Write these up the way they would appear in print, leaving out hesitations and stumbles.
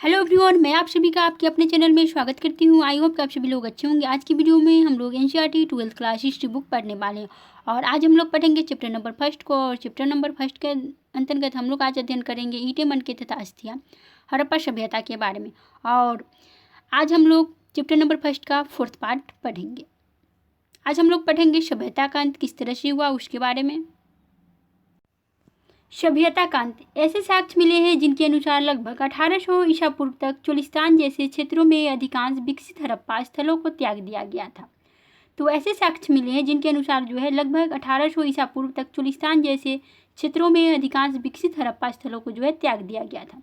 Hello everyone, मैं आप सभी का आपके अपने चैनल में स्वागत करती हूँ। आई होप कि आप सभी लोग अच्छे होंगे। आज की वीडियो में हम लोग NCERT 12th class history book पढ़ने वाले हैं और आज हम लोग पढ़ेंगे चैप्टर नंबर फर्स्ट को। और चैप्टर नंबर फर्स्ट के अंतर्गत हम लोग आज अध्ययन करेंगे ईंटें मटके तथा अस्थियाँ हड़प्पा सभ्यता के बारे में। और आज हम लोग चैप्टर नंबर फर्स्ट का 4th पार्ट पढ़ेंगे। आज हम लोग पढ़ेंगे सभ्यता का अंत किस तरह से हुआ उसके बारे में। सभ्यता का अंत। ऐसे साक्ष्य मिले हैं जिनके अनुसार लगभग 1800 ईसा पूर्व तक चोलिस्तान जैसे क्षेत्रों में अधिकांश विकसित हड़प्पा स्थलों को त्याग दिया गया था। तो ऐसे साक्ष्य मिले हैं जिनके अनुसार जो है लगभग 1800 ईसा पूर्व तक चोलिस्तान जैसे क्षेत्रों में अधिकांश विकसित हड़प्पा स्थलों को जो है त्याग दिया गया था।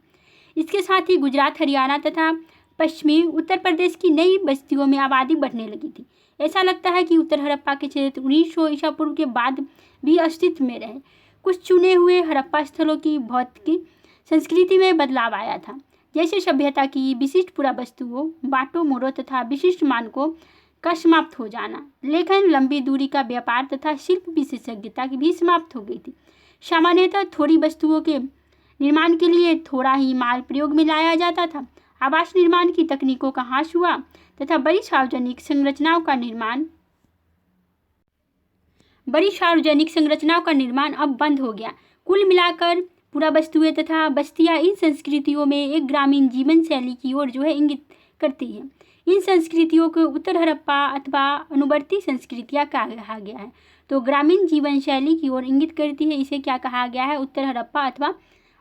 इसके साथ ही गुजरात, हरियाणा तथा पश्चिमी उत्तर प्रदेश की नई बस्तियों में आबादी बढ़ने लगी थी। ऐसा लगता है कि उत्तर हड़प्पा के क्षेत्र 1900 ईसा पूर्व के बाद भी अस्तित्व में रहे। कुछ चुने हुए हड़प्पा स्थलों की भौतिक संस्कृति में बदलाव आया था, जैसे सभ्यता की विशिष्ट पुरावस्तुओं, बाटों मोड़ों तथा विशिष्ट मानकों का समाप्त हो जाना। लेकिन लंबी दूरी का व्यापार तथा शिल्प विशेषज्ञता की भी समाप्त हो गई थी। सामान्यतः थोड़ी वस्तुओं के निर्माण के लिए थोड़ा ही माल प्रयोग में लाया जाता था। आवास निर्माण की तकनीकों का ह्रास हुआ तथा बड़ी सार्वजनिक संरचनाओं का निर्माण अब बंद हो गया। कुल मिलाकर पुरावस्तुएं तथा बस्तियां इन संस्कृतियों में एक ग्रामीण जीवन शैली की ओर जो है इंगित करती है। इन संस्कृतियों को उत्तर हड़प्पा अथवा अनुवर्ती संस्कृतियां कहा गया है। तो ग्रामीण जीवन शैली की ओर इंगित करती है, इसे क्या कहा गया है? उत्तर हड़प्पा अथवा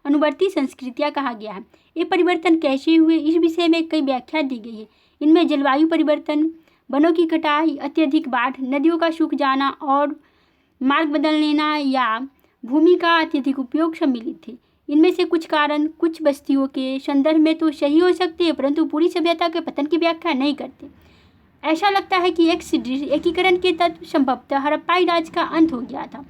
अनुवर्ती संस्कृतियां कहा गया है। ये परिवर्तन कैसे हुए, इस विषय में कई व्याख्या दी गई है। इनमें जलवायु परिवर्तन, वनों की कटाई, अत्यधिक बाढ़, नदियों का सूख जाना और मार्ग बदल लेना या भूमि का अत्यधिक उपयोग सम्मिलित थे। इनमें से कुछ कारण कुछ बस्तियों के संदर्भ में तो सही हो सकते हैं, परंतु पूरी सभ्यता के पतन की व्याख्या नहीं करते। ऐसा लगता है कि एकीकरण के तत्व संभवतः हड़प्पाई राज का अंत हो गया था।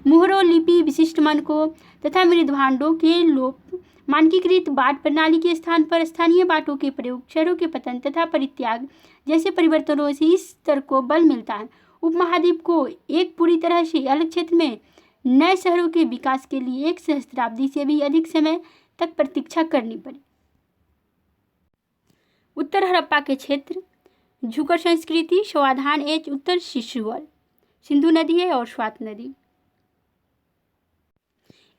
मुहरों, लिपि, विशिष्ट मानकों तथा मृदभांडों के लोप, मानकीकृत बाट प्रणाली के स्थान पर स्थानीय बाटों के प्रयोग, शहरों के पतन तथा परित्याग जैसे परिवर्तनों से इस स्तर को बल मिलता है। उपमहाद्वीप को एक पूरी तरह से अलग क्षेत्र में नए शहरों के विकास के लिए एक सहस्त्राब्दी से भी अधिक समय तक प्रतीक्षा करनी पड़ी। उत्तर हड़प्पा के क्षेत्र झुकर संस्कृति, स्वाधान एच उत्तर शिशुअल, सिंधु नदी है और स्वात नदी।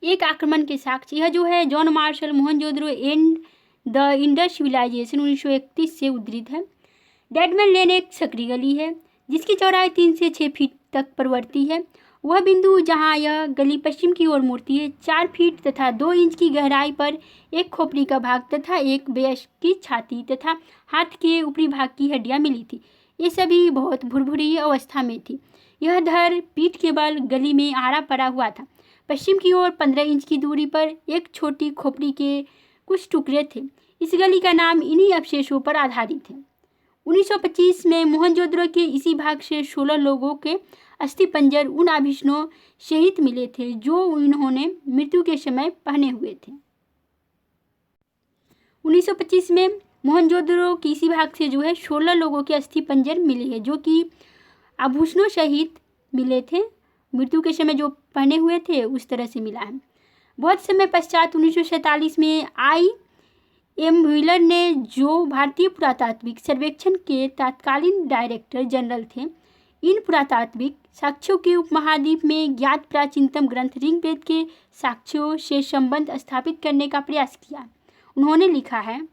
एक आक्रमण के साक्ष्य यह जो है John Marshall Mohenjodaro and the Indus civilisation 1931 से उद्धृत है। डेडमैन लेन एक सकरी गली है जिसकी चौड़ाई 3 से 6 फीट तक प्रवृत्ति है। वह बिंदु जहां यह गली पश्चिम की ओर मुड़ती है, 4 फीट तथा 2 इंच की गहराई पर एक खोपड़ी का भाग तथा एक वयस्क की छाती तथा हाथ के ऊपरी भाग की हड्डियां मिली थी। ये सभी बहुत भुरभुरी अवस्था में थी। यह धड़ पीठ के बल गली में आड़ा पड़ा हुआ था। पश्चिम की ओर 15 इंच की दूरी पर एक छोटी खोपड़ी के कुछ टुकड़े थे। इस गली का नाम इन्हीं अवशेषों पर आधारित है। 1925 में मोहनजोदड़ो के इसी भाग से 16 लोगों के अस्थि पंजर उन आभूषणों सहित मिले थे जो उन्होंने मृत्यु के समय पहने हुए थे। 1925 में मोहनजोदड़ो की इसी भाग से जो है 16 लोगों के अस्थि पंजर मिले हैं जो कि आभूषणों सहित मिले थे। मृत्यु के समय जो पहने हुए थे उस तरह से मिला है। बहुत समय पश्चात 1947 में आई.एम. व्हीलर ने, जो भारतीय पुरातात्विक सर्वेक्षण के तत्कालीन डायरेक्टर जनरल थे, इन पुरातात्विक साक्ष्यों के उपमहाद्वीप में ज्ञात प्राचीनतम ग्रंथ ऋग्वेद के साक्ष्यों से संबंध स्थापित करने का प्रयास किया। उन्होंने लिखा है,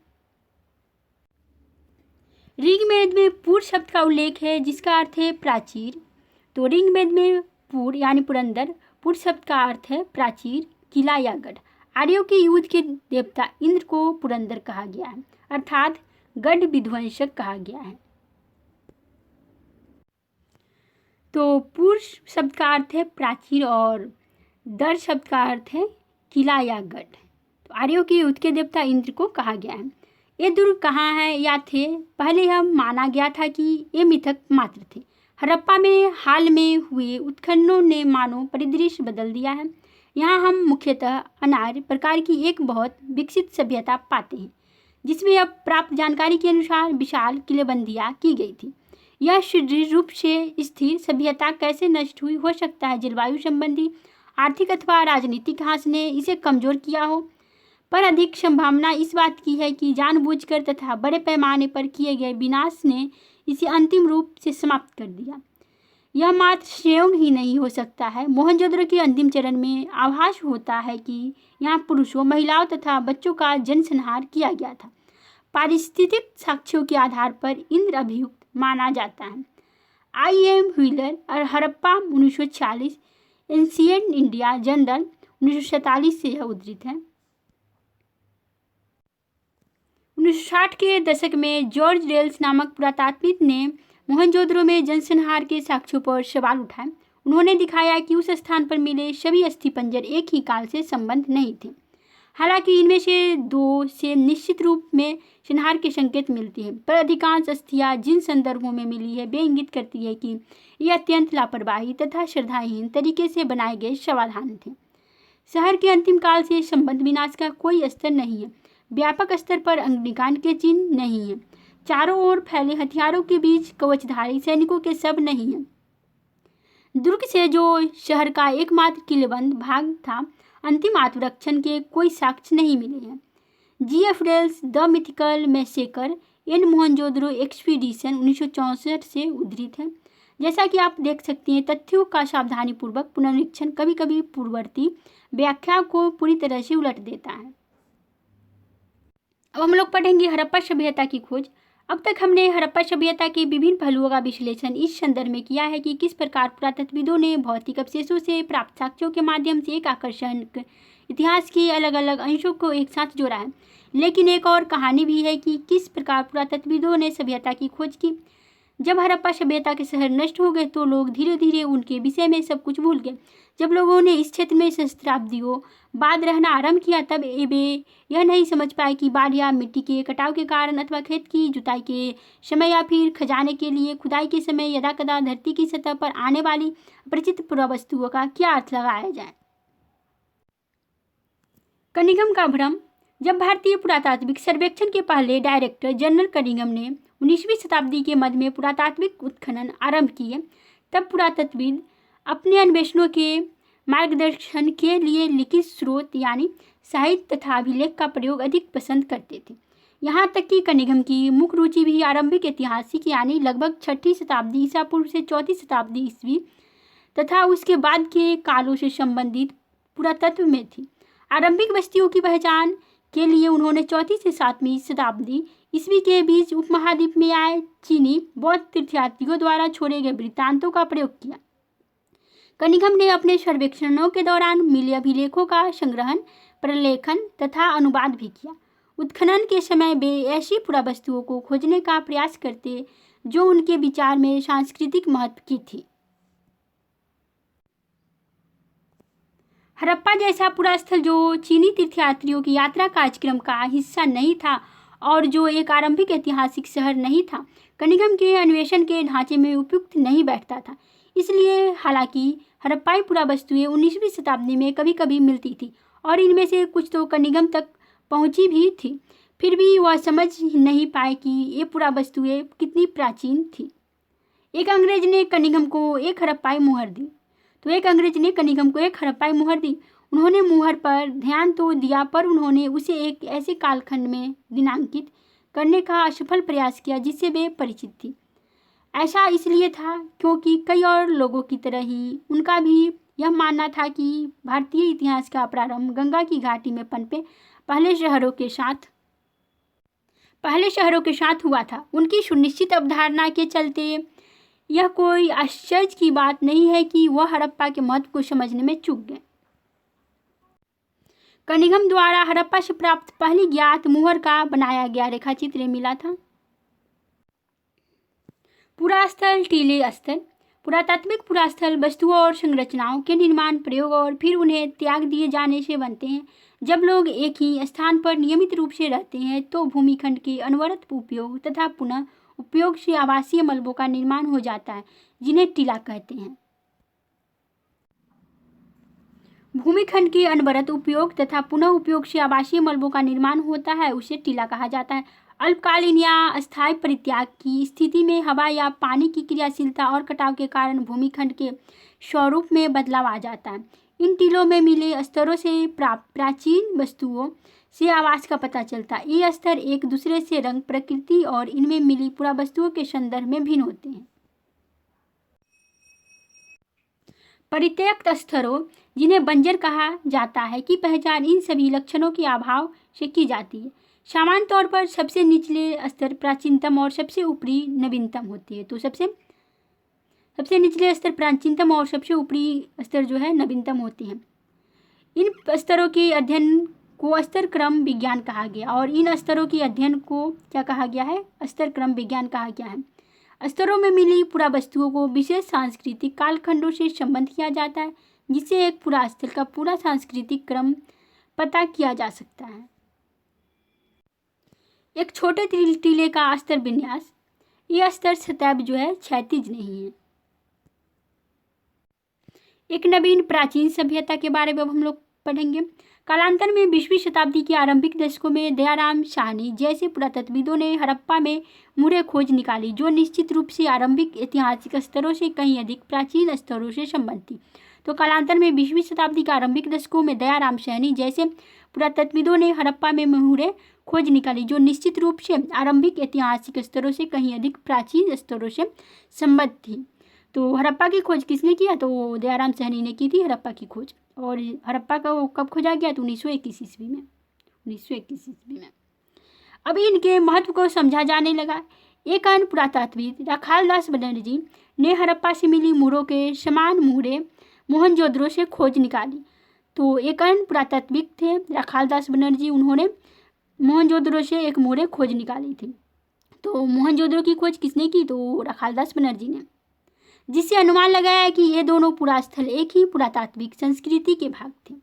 ऋग्वेद में पूर शब्द का उल्लेख है जिसका अर्थ है प्राचीर। तो ऋग्वेद में पूर यानी पुरंदर, पूर शब्द का अर्थ है प्राचीर, किला या गढ़। आर्यों के युद्ध के देवता इंद्र को पुरंदर कहा गया है, अर्थात गढ़ विध्वंसक कहा गया है। तो पूर शब्द का अर्थ है प्राचीर और दर शब्द का अर्थ है किला या गढ़। तो आर्यों के युद्ध के देवता इंद्र को कहा गया है। ये दुर्ग कहाँ है या थे? पहले यह माना गया था कि ये मिथक मात्र थे। हड़प्पा में हाल में हुए उत्खननों ने मानव परिदृश्य बदल दिया है। यहाँ हम मुख्यतः अनार्य प्रकार की एक बहुत विकसित सभ्यता पाते हैं जिसमें अब प्राप्त जानकारी के अनुसार विशाल किलेबंदियाँ की गई थी। यह सुदृढ़ रूप से स्थिर सभ्यता कैसे नष्ट हुई हो सकता है? जलवायु संबंधी, आर्थिक अथवा राजनीतिक ह्रास ने इसे कमजोर किया हो। पर अधिक संभावना इस बात की है कि जानबूझकर तथा बड़े पैमाने पर किए गए विनाश ने इसे अंतिम रूप से समाप्त कर दिया। यह मात्र संयोग ही नहीं हो सकता है। मोहनजोदड़ो के अंतिम चरण में आभास होता है कि यहाँ पुरुषों, महिलाओं तथा बच्चों का जनसंहार किया गया था। पारिस्थितिक साक्ष्यों के आधार पर इंद्र अभियुक्त माना जाता है। I.M. व्हीलर और हड़प्पा 1946, एंशिएंट इंडिया जर्नल 1947 से यह उद्धृत है। 1960 के दशक में जॉर्ज रेल्स नामक पुरातात्विक ने मोहनजोदड़ो में जनसंहार के साक्ष्यों पर सवाल उठाए। उन्होंने दिखाया कि उस स्थान पर मिले सभी अस्थिपंजर एक ही काल से संबंध नहीं थे। हालांकि इनमें से दो से निश्चित रूप में संहार के संकेत मिलते हैं, पर अधिकांश अस्थियां जिन संदर्भों में मिली है वे इंगित करती है कि ये अत्यंत लापरवाही तथा श्रद्धाहीन तरीके से बनाए गए समाधान थे। शहर के अंतिम काल से संबंध विनाश का कोई स्तर नहीं है। व्यापक स्तर पर अग्निकांड के चिन्ह नहीं है। चारों ओर फैले हथियारों के बीच कवचधारी सैनिकों के शव नहीं है। दुर्ग से जो शहर का एकमात्र किलेबंद भाग था, अंतिम आत्मरक्षण के कोई साक्ष्य नहीं मिले हैं। G.F. Rails the mythical massacre and Mohenjodaro expedition 1964 से उद्धृत है। जैसा कि आप देख सकते हैं, तथ्यों का सावधानीपूर्वक पुनरीक्षण कभी कभी पूर्ववर्ती व्याख्या को पूरी तरह से उलट देता है। अब हम लोग पढ़ेंगे हड़प्पा सभ्यता की खोज। अब तक हमने हड़प्पा सभ्यता के विभिन्न पहलुओं का विश्लेषण इस संदर्भ में किया है कि किस प्रकार पुरातत्वविदों ने भौतिक अवशेषों से प्राप्त साक्ष्यों के माध्यम से एक आकर्षक इतिहास के अलग अलग अंशों को एक साथ जोड़ा है। लेकिन एक और कहानी भी है कि किस प्रकार पुरातत्वविदों ने सभ्यता की खोज की। जब हड़प्पा सभ्यता के शहर नष्ट हो गए तो लोग धीरे धीरे उनके विषय में सब कुछ भूल गए। जब लोगों ने इस क्षेत्र में सहस्त्राब्दियों बाद रहना आरंभ किया, तब वे यह नहीं समझ पाए कि बाढ़ या मिट्टी के कटाव के कारण अथवा खेत की जुताई के समय या फिर खजाने के लिए खुदाई के समय यदाकदा धरती की सतह पर आने वाली अपरिचित पुरावस्तुओं का क्या अर्थ लगाया जाए। कनिंघम का भ्रम। जब भारतीय पुरातात्विक सर्वेक्षण के पहले डायरेक्टर जनरल कनिंघम ने 19वीं शताब्दी के मध्य में पुरातात्विक उत्खनन आरंभ किए, तब पुरातत्वविद अपने अन्वेषणों के मार्गदर्शन के लिए लिखित स्रोत यानी साहित्य तथा अभिलेख का प्रयोग अधिक पसंद करते थे। यहाँ तक कि कनिंघम की मुख्य रुचि भी आरंभिक ऐतिहासिक यानी लगभग 6ठी शताब्दी ईसा पूर्व से 4ठी शताब्दी ईस्वी तथा उसके बाद के कालों से संबंधित पुरातत्व में थी। आरंभिक बस्तियों की पहचान के लिए उन्होंने 4ठी से 7वीं शताब्दी ईस्वी के बीच उपमहाद्वीप में आए चीनी बौद्ध तीर्थयात्रियों द्वारा छोड़े गए वृत्तांतों का प्रयोग किया। कनिंघम ने अपने सर्वेक्षणों के दौरान मिले अभिलेखों का संग्रहण, प्रलेखन तथा अनुवाद भी किया। उत्खनन के समय वे ऐसी पुरावस्तुओं को खोजने का प्रयास करते जो उनके विचार में सांस्कृतिक महत्व की थी। हड़प्पा जैसा पुरास्थल जो चीनी तीर्थयात्रियों की यात्रा कार्यक्रम का हिस्सा नहीं था और जो एक आरंभिक ऐतिहासिक शहर नहीं था, कनिंघम के अन्वेषण के ढांचे में उपयुक्त नहीं बैठता था। इसलिए हालांकि हड़प्पाई पुरावस्तुएं 19वीं शताब्दी में कभी कभी मिलती थी और इनमें से कुछ तो कनिंघम तक पहुंची भी थी, फिर भी वह समझ नहीं पाए कि ये पुरावस्तुएं कितनी प्राचीन थी। एक अंग्रेज ने कनिंघम को एक हड़प्पाई मुहर दी। उन्होंने मुहर पर ध्यान तो दिया, पर उन्होंने उसे एक ऐसे कालखंड में दिनांकित करने का असफल प्रयास किया जिससे वे परिचित थी। ऐसा इसलिए था क्योंकि कई और लोगों की तरह ही उनका भी यह मानना था कि भारतीय इतिहास का प्रारंभ गंगा की घाटी में पनपे पहले शहरों के साथ हुआ था। उनकी सुनिश्चित अवधारणा के चलते यह कोई आश्चर्य की बात नहीं है कि वह हड़प्पा के महत्व को समझने में चूक गए। कनिंघम द्वारा हड़प्पा से प्राप्त पहली ज्ञात मुहर का बनाया गया रेखाचित्र मिला था। पुरास्थल, टीले स्थल। पुरातात्विक पुरास्थल वस्तुओं और संरचनाओं के निर्माण, प्रयोग और फिर उन्हें त्याग दिए जाने से बनते हैं। जब लोग एक ही स्थान पर नियमित रूप से रहते हैं तो भूमिखंड के अनवरत उपयोग तथा पुनः उपयोग से आवासीय मलबों का निर्माण हो जाता है, जिन्हें टीला कहते हैं। भूमिखंड के अनवरत उपयोग तथा पुनः उपयोग से आवासीय मलबों का निर्माण होता है, उसे टीला कहा जाता है। अल्पकालीन या अस्थायी परित्याग की स्थिति में हवा या पानी की क्रियाशीलता और कटाव के कारण भूमिखंड के स्वरूप में बदलाव आ जाता है। इन टीलों में मिले स्तरों से प्राप्त प्राचीन वस्तुओं से आवाज का पता चलता है। ये स्तर एक दूसरे से रंग, प्रकृति और इनमें मिली पुरावस्तुओं के संदर्भ में भिन्न होते हैं। परित्यक्त स्तरों, जिन्हें बंजर कहा जाता है, की पहचान इन सभी लक्षणों के अभाव से की जाती है। सामान्य तौर पर सबसे निचले स्तर प्राचीनतम और सबसे ऊपरी नवीनतम होती है। तो सबसे निचले स्तर प्राचीनतम और सबसे ऊपरी स्तर जो है नवीनतम होती हैं। इन स्तरों के अध्ययन को स्तर क्रम विज्ञान कहा गया और इन स्तरों के अध्ययन को क्या कहा गया है? स्तर क्रम विज्ञान कहा गया है। स्तरों में मिली पुरावस्तुओं को विशेष सांस्कृतिक कालखंडों से संबंध किया जाता है, जिससे एक पूरा स्थल का पूरा सांस्कृतिक क्रम पता किया जा सकता है। एक छोटे टीले का स्तर विन्यास, यह स्तर सतैव जो है क्षैतिज नहीं है। एक नवीन प्राचीन सभ्यता के बारे में अब हम लोग पढ़ेंगे। कालांतर में 20वीं शताब्दी के आरंभिक दशकों में दयाराम साहनी जैसे पुरातत्वविदों ने हड़प्पा में मुहरे खोज निकाली, जो निश्चित रूप से आरंभिक ऐतिहासिक स्तरों से कहीं अधिक प्राचीन स्तरों से संबंध थी। तो कालांतर में 20वीं शताब्दी के आरंभिक दशकों में दयाराम साहनी जैसे पुरातत्वविदों ने हड़प्पा में मुहरे खोज निकाली, जो निश्चित रूप से आरंभिक ऐतिहासिक स्तरों से कहीं अधिक प्राचीन स्तरों से संबद्ध थी। तो हड़प्पा की खोज किसने किया? तो दयाराम साहनी ने की थी हड़प्पा की खोज। और हड़प्पा का वो कब खोजा गया? तो 1921 ईस्वी में। 1921 ईस्वी में। अब इनके महत्व को समझा जाने लगा। एक अन्य पुरातत्वविद राखालदास बनर्जी ने हड़प्पा से मिली मुहरों के समान मुहरे मोहनजोदड़ो से खोज निकाली। तो एक अन्य पुरातत्वविद थे राखालदास बनर्जी, उन्होंने मोहनजोदड़ो से एक मुहरे खोज निकाली थी। तो मोहनजोदड़ो की खोज किसने की? तो राखालदास बनर्जी ने, जिससे अनुमान लगाया कि ये दोनों पुरास्थल एक ही पुरातात्विक संस्कृति के भाग थे।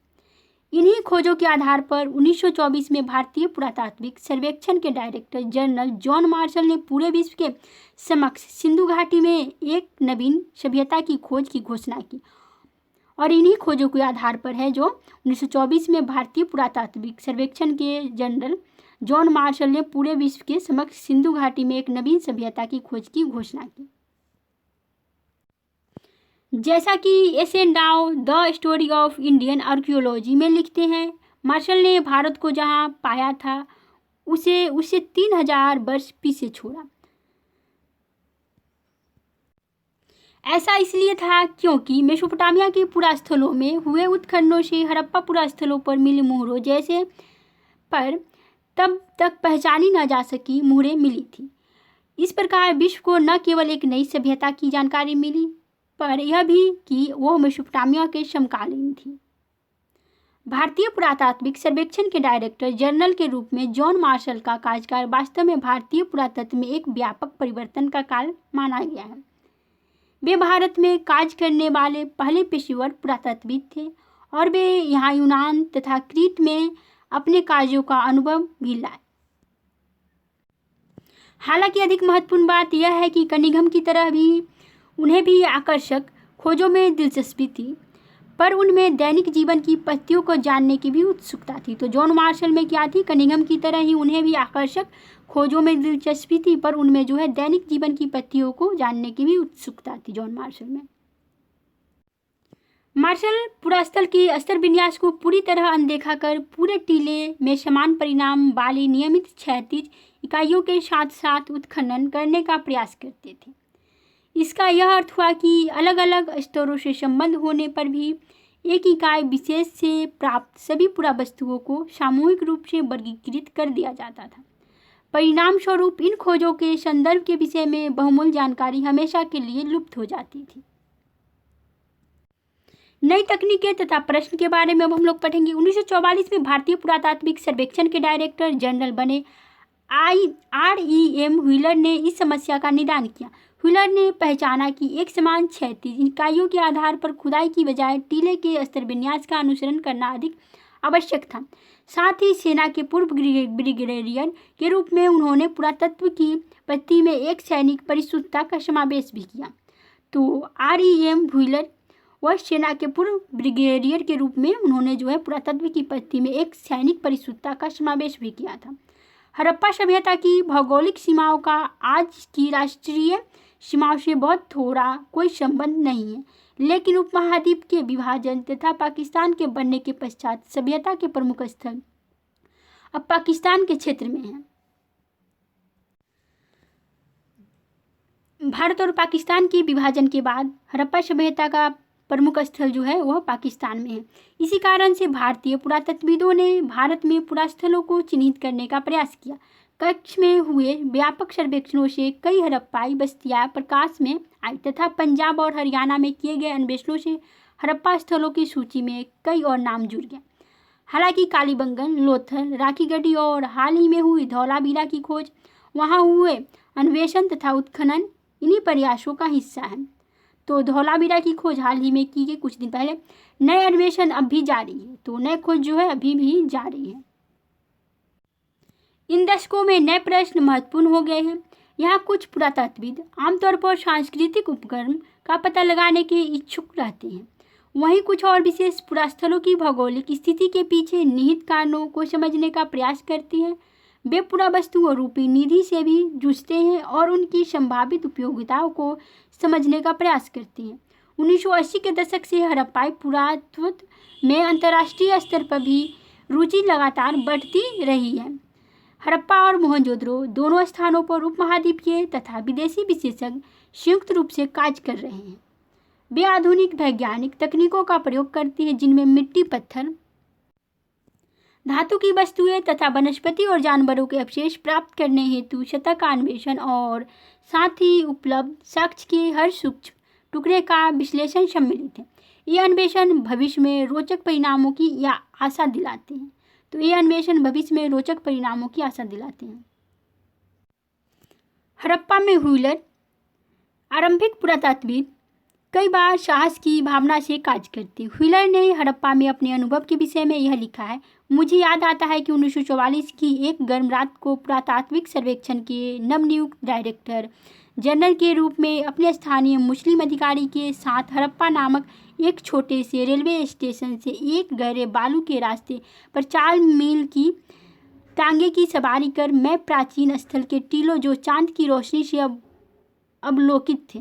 इन्हीं खोजों के आधार पर 1924 में भारतीय पुरातात्विक सर्वेक्षण के डायरेक्टर जनरल जॉन मार्शल ने पूरे विश्व के समक्ष सिंधु घाटी में एक नवीन सभ्यता की खोज की घोषणा की। और इन्हीं खोजों के आधार पर है जो 1924 में भारतीय पुरातात्विक सर्वेक्षण के जनरल जॉन मार्शल ने पूरे विश्व के समक्ष सिंधु घाटी में एक नवीन सभ्यता की खोज की घोषणा की। जैसा कि एसेन डाउ the story of Indian archaeology में लिखते हैं, मार्शल ने भारत को जहां पाया था उसे 3000 वर्ष पीछे छोड़ा। ऐसा इसलिए था क्योंकि मेसोपोटामिया के पुरास्थलों में हुए उत्खननों से हड़प्पा पुरास्थलों पर मिली मुहरों जैसे पर तब तक पहचानी न जा सकी मुहरें मिली थी। इस प्रकार विश्व को न केवल एक नई सभ्यता की जानकारी मिली, पर यह भी कि वह मेसोपोटामिया के समकालीन थी। भारतीय पुरातात्विक सर्वेक्षण के डायरेक्टर जनरल के रूप में जॉन मार्शल का कार्यकाल वास्तव में भारतीय पुरातत्व में एक व्यापक परिवर्तन का काल माना गया है। वे भारत में कार्य करने वाले पहले पेशेवर पुरातत्वविद थे और वे यहाँ यूनान तथा क्रीट में अपने कार्यों का अनुभव भी लाए। हालांकि अधिक महत्वपूर्ण बात यह है कि कनिंघम की तरह भी उन्हें भी आकर्षक खोजों में दिलचस्पी थी, पर उनमें दैनिक जीवन की पत्तियों को जानने की भी उत्सुकता थी। तो जॉन मार्शल में क्या थी? कनिंघम की तरह ही उन्हें भी आकर्षक खोजों में दिलचस्पी थी, पर उनमें जो है दैनिक जीवन की पत्तियों को जानने की भी उत्सुकता थी जॉन मार्शल में। मार्शल पुरास्थल की स्तर विन्यास को पूरी तरह अनदेखा कर पूरे टीले में समान परिणाम वाली नियमित क्षैतिज इकाइयों के साथ साथ उत्खनन करने का प्रयास करते थे। इसका यह अर्थ हुआ कि अलग अलग स्तरों से संबंध होने पर भी एक इकाई विशेष से प्राप्त सभी पुरावस्तुओं को सामूहिक रूप से वर्गीकृत कर दिया जाता था। परिणाम स्वरूप इन खोजों के संदर्भ के विषय में बहुमूल्य जानकारी हमेशा के लिए लुप्त हो जाती थी। नई तकनीकें तथा प्रश्न के बारे में अब हम लोग पढ़ेंगे। 1944 में भारतीय पुरातात्विक सर्वेक्षण के डायरेक्टर जनरल बने REM व्हीलर ने इस समस्या का निदान किया। व्हीलर ने पहचाना कि एक समान क्षैतिज इकाइयों के आधार पर खुदाई की बजाय टीले के स्तर विन्यास का अनुसरण करना अधिक आवश्यक था। साथ ही सेना के पूर्व ब्रिगेडियर के रूप में उन्होंने पुरातत्व की पत्ति में एक सैनिक परिशुद्धता का समावेश भी किया। तो REM व्हीलर व सेना के पूर्व ब्रिगेडियर के रूप में उन्होंने जो है पुरातत्व की पत्ति में एक सैनिक परिशुद्धता का समावेश भी किया था। हड़प्पा सभ्यता की भौगोलिक सीमाओं का आज की राष्ट्रीय सीमाओं से बहुत थोड़ा कोई संबंध नहीं है, लेकिन उपमहाद्वीप के विभाजन तथा पाकिस्तान के बनने के पश्चात सभ्यता के प्रमुख स्थल अब पाकिस्तान के क्षेत्र में है। भारत और पाकिस्तान के विभाजन के बाद हड़प्पा सभ्यता का प्रमुख स्थल जो है वह पाकिस्तान में है। इसी कारण से भारतीय पुरातत्वविदों ने भारत में पुरास्थलों को चिन्हित करने का प्रयास किया। कच्छ में हुए व्यापक सर्वेक्षणों से कई हड़प्पाई बस्तियां प्रकाश में आई तथा पंजाब और हरियाणा में किए गए अन्वेषणों से हड़प्पा स्थलों की सूची में कई और नाम जुड़ गए। हालांकि कालीबंगन, लोथल, राखीगढ़ी और हाल ही में हुई धौलावीरा की खोज, वहां हुए अन्वेषण तथा उत्खनन इन्हीं प्रयासों का हिस्सा है। तो धौलावीरा की खोज हाल ही में की गई कुछ दिन पहले। नए अन्वेषण अब भी जारी है, तो नए खोज जो है अभी भी जारी है। इन दशकों में नए प्रश्न महत्वपूर्ण हो गए हैं। यहाँ कुछ पुरातत्वविद आमतौर पर सांस्कृतिक उपक्रम का पता लगाने के इच्छुक रहते हैं, वहीं कुछ और विशेष पुरास्थलों की भौगोलिक स्थिति के पीछे निहित कारणों को समझने का प्रयास करते हैं। वे पुरावस्तुओं रूपी निधि से भी जूझते हैं और उनकी संभावित उपयोगिताओं को समझने का प्रयास करते हैं। 1980 के दशक से हड़प्पाई पुरातत्व में अंतर्राष्ट्रीय स्तर पर भी रुचि लगातार बढ़ती रही है। हड़प्पा और मोहनजोदड़ो दोनों स्थानों पर उपमहाद्वीपीय तथा विदेशी विशेषज्ञ संयुक्त रूप से कार्य कर रहे हैं। वे आधुनिक वैज्ञानिक तकनीकों का प्रयोग करते हैं, जिनमें मिट्टी, पत्थर, धातु की वस्तुएं तथा वनस्पति और जानवरों के अवशेष प्राप्त करने हेतु सतह का अन्वेषण और साथ ही उपलब्ध साक्ष्य के हर सूक्ष्म टुकड़े का विश्लेषण सम्मिलित है। ये अन्वेषण भविष्य में रोचक परिणामों की आशा दिलाते हैं। हड़प्पा में व्हीलर आरंभिक पुरातत्वविद कई बार साहस की भावना से कार्य करते। व्हीलर ने हड़प्पा में अपने अनुभव के विषय में यह लिखा है। मुझे याद आता है कि 1944 की एक गर्म रात को पुरातात्विक सर्वेक्षण के नवनियुक्त डायरेक्टर जनरल के रूप में अपने स्थानीय मुस्लिम अधिकारी के साथ हड़प्पा नामक एक छोटे से रेलवे स्टेशन से एक गहरे बालू के रास्ते पर 4 मील की टांगे की सवारी कर मैं प्राचीन स्थल के टीलों जो चांद की रोशनी से अवलोकित थे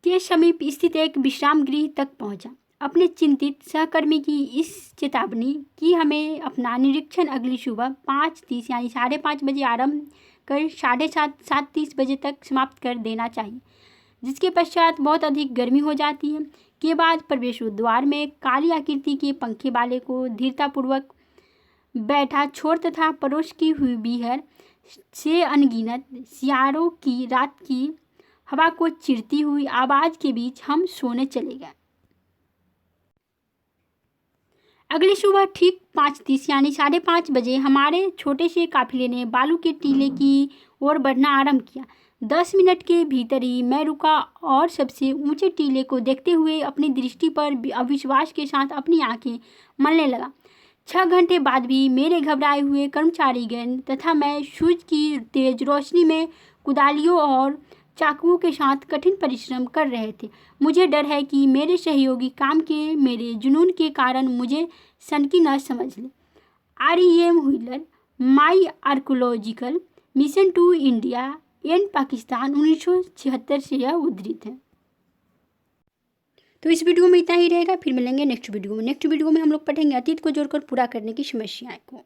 के समीप स्थित एक विश्राम गृह तक पहुंचा। अपने चिंतित सहकर्मी की इस चेतावनी कि हमें अपना निरीक्षण अगली सुबह 5:30 यानी 5:30 बजे आरंभ कर 7:30 बजे तक समाप्त कर देना चाहिए, जिसके पश्चात बहुत अधिक गर्मी हो जाती है, के बाद प्रवेश द्वार में काली आकृति के पंखे वाले को धीरतापूर्वक बैठा छोर तथा परोस की हुई बीहर से अनगिनत सियारों की रात की हवा को चिरती हुई आवाज के बीच हम सोने चले गए। अगली सुबह ठीक 5:30 यानी 5:30 बजे हमारे छोटे से काफिले ने बालू के टीले की ओर बढ़ना आरंभ किया। 10 मिनट के भीतर ही मैं रुका और सबसे ऊंचे टीले को देखते हुए अपनी दृष्टि पर अविश्वास के साथ अपनी आंखें मलने लगा। 6 घंटे बाद भी मेरे घबराए हुए कर्मचारीगण तथा मैं सूरज की तेज रोशनी में कुदालियों और चाकुओं के साथ कठिन परिश्रम कर रहे थे। मुझे डर है कि मेरे सहयोगी काम के मेरे जुनून के कारण मुझे सनकी न समझ ले। R.E.M. Wheeler, my archaeological mission to India and Pakistan 1976 से यह उद्धृत है। तो इस वीडियो में इतना ही रहेगा, फिर मिलेंगे नेक्स्ट वीडियो में। नेक्स्ट वीडियो में हम लोग पढ़ेंगे अतीत को जोड़कर पूरा करने की समस्याएं को।